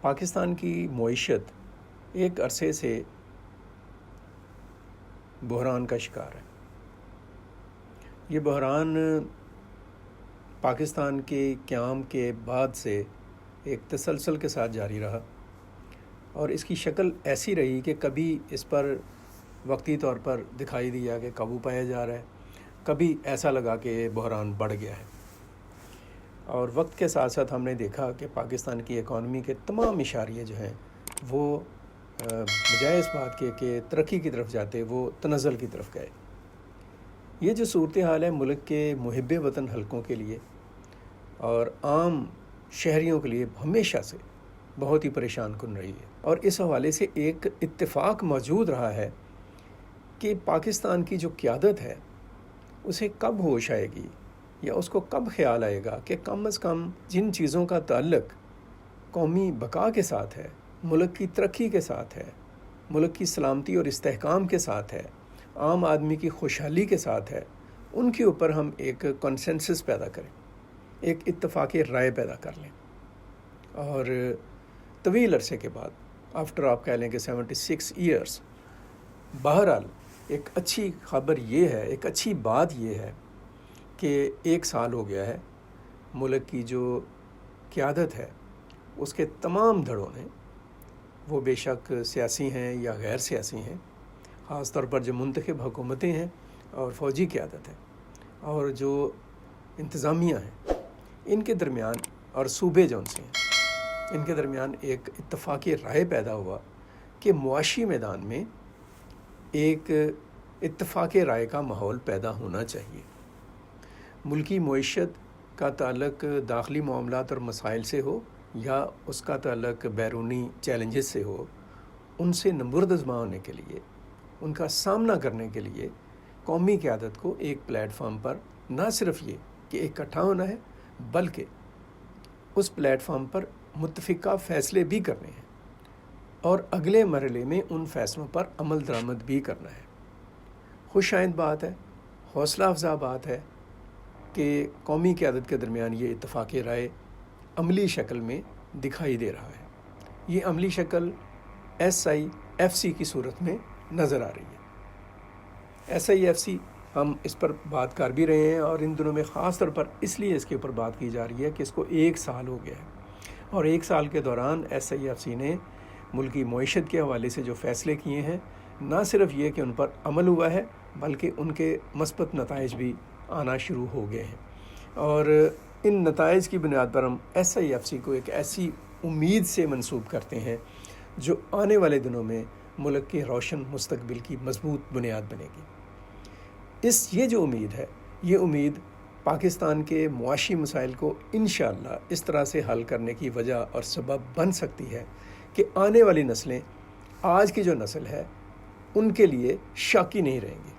پاکستان کی معیشت ایک عرصے سے بحران کا شکار ہے۔ یہ بحران پاکستان کے قیام کے بعد سے ایک تسلسل کے ساتھ جاری رہا، اور اس کی شکل ایسی رہی کہ کبھی اس پر وقتی طور پر دکھائی دیا کہ قابو پایا جا رہا ہے، کبھی ایسا لگا کہ بحران بڑھ گیا ہے۔ اور وقت کے ساتھ ساتھ ہم نے دیکھا کہ پاکستان کی اکانومی کے تمام اشاریے جو ہیں وہ بجائے اس بات کے کہ ترقی کی طرف جاتے وہ تنزل کی طرف گئے۔ یہ جو صورتحال ہے ملک کے محب وطن حلقوں کے لیے اور عام شہریوں کے لیے ہمیشہ سے بہت ہی پریشان کن رہی ہے، اور اس حوالے سے ایک اتفاق موجود رہا ہے کہ پاکستان کی جو قیادت ہے اسے کب ہوش آئے گی یا اس کو کب خیال آئے گا کہ کم از کم جن چیزوں کا تعلق قومی بقا کے ساتھ ہے، ملک کی ترقی کے ساتھ ہے، ملک کی سلامتی اور استحکام کے ساتھ ہے، عام آدمی کی خوشحالی کے ساتھ ہے، ان کے اوپر ہم ایک کنسنسس پیدا کریں، ایک اتفاق رائے پیدا کر لیں۔ اور طویل عرصے کے بعد آفٹر آپ کہہ لیں کہ 76 ایئرس، بہرحال ایک اچھی خبر یہ ہے، ایک اچھی بات یہ ہے کہ 1 سال ہو گیا ہے ملک کی جو قیادت ہے اس کے تمام دھڑوں نے، وہ بے شک سیاسی ہیں یا غیر سیاسی ہیں، خاص طور پر جو منتخب حکومتیں ہیں اور فوجی قیادت ہے اور جو انتظامیہ ہیں، ان کے درمیان اور صوبے جو ان سے ہیں ان کے درمیان ایک اتفاقی رائے پیدا ہوا کہ معاشی میدان میں ایک اتفاق رائے کا ماحول پیدا ہونا چاہیے۔ ملکی معیشت کا تعلق داخلی معاملات اور مسائل سے ہو یا اس کا تعلق بیرونی چیلنجز سے ہو، ان سے نمبرد آزما ہونے کے لیے، ان کا سامنا کرنے کے لیے قومی قیادت کو ایک پلیٹ فارم پر نہ صرف یہ کہ اکٹھا ہونا ہے، بلکہ اس پلیٹ فارم پر متفقہ فیصلے بھی کرنے ہیں اور اگلے مرحلے میں ان فیصلوں پر عمل درآمد بھی کرنا ہے۔ خوش آئند بات ہے، حوصلہ افزا بات ہے کہ قومی قیادت کے درمیان یہ اتفاق رائے عملی شکل میں دکھائی دے رہا ہے۔ یہ عملی شکل SIFC کی صورت میں نظر آ رہی ہے۔ SIFC ہم اس پر بات کر بھی رہے ہیں، اور ان دنوں میں خاص طور پر اس لیے اس کے اوپر بات کی جا رہی ہے کہ اس کو 1 سال ہو گیا ہے، اور 1 سال کے دوران SIFC نے ملکی معیشت کے حوالے سے جو فیصلے کیے ہیں، نہ صرف یہ کہ ان پر عمل ہوا ہے بلکہ ان کے مثبت نتائج بھی آنا شروع ہو گئے ہیں، اور ان نتائج کی بنیاد پر ہم SIFC کو ایک ایسی امید سے منسوب کرتے ہیں جو آنے والے دنوں میں ملک کے روشن مستقبل کی مضبوط بنیاد بنے گی۔ یہ جو امید ہے، یہ امید پاکستان کے معاشی مسائل کو انشاءاللہ اس طرح سے حل کرنے کی وجہ اور سبب بن سکتی ہے کہ آنے والی نسلیں، آج کی جو نسل ہے، ان کے لیے شاکی نہیں رہیں گی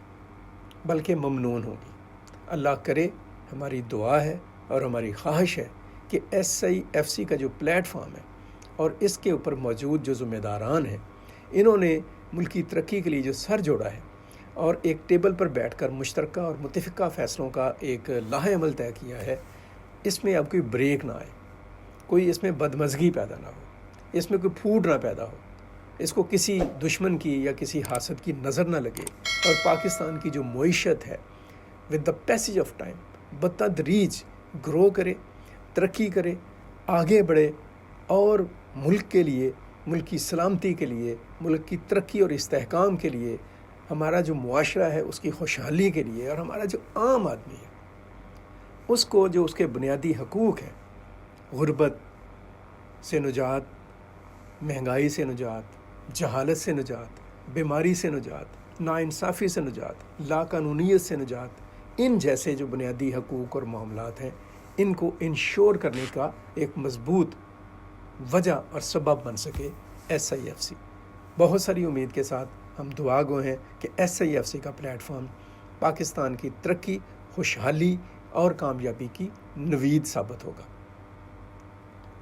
بلکہ ممنون ہوگی۔ اللہ کرے، ہماری دعا ہے اور ہماری خواہش ہے کہ SIFC کا جو پلیٹ فارم ہے اور اس کے اوپر موجود جو ذمہ داران ہیں، انہوں نے ملکی ترقی کے لیے جو سر جوڑا ہے اور ایک ٹیبل پر بیٹھ کر مشترکہ اور متفقہ فیصلوں کا ایک لاہ عمل طے کیا ہے، اس میں اب کوئی بریک نہ آئے، کوئی اس میں بدمزگی پیدا نہ ہو، اس میں کوئی پھوٹ نہ پیدا ہو، اس کو کسی دشمن کی یا کسی حاسد کی نظر نہ لگے، اور پاکستان کی جو معیشت ہے with the passage of time بتدریج گرو کرے، ترقی کرے، آگے بڑھے، اور ملک کے لیے، ملک کی سلامتی کے لیے، ملک کی ترقی اور استحکام کے لیے، ہمارا جو معاشرہ ہے اس کی خوشحالی کے لیے، اور ہمارا جو عام آدمی ہے اس کو جو اس کے بنیادی حقوق ہیں، غربت سے نجات، مہنگائی سے نجات، جہالت سے نجات، بیماری سے نجات، ناانصافی سے نجات، لا قانونیت سے نجات، ان جیسے جو بنیادی حقوق اور معاملات ہیں، ان کو انشور کرنے کا ایک مضبوط وجہ اور سبب بن سکے SIFC۔ بہت ساری امید کے ساتھ ہم دعا گو ہیں کہ SIFC کا پلیٹ فارم پاکستان کی ترقی، خوشحالی اور کامیابی کی نوید ثابت ہوگا،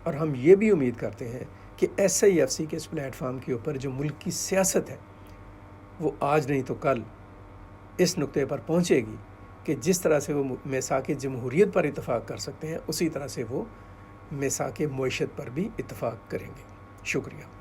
اور ہم یہ بھی امید کرتے ہیں کہ SIFC کے اس پلیٹ فارم کے اوپر جو ملک کی سیاست ہے وہ آج نہیں تو کل اس نقطے پر پہنچے گی کہ جس طرح سے وہ میثاق جمہوریت پر اتفاق کر سکتے ہیں، اسی طرح سے وہ میثاق معیشت پر بھی اتفاق کریں گے۔ شکریہ.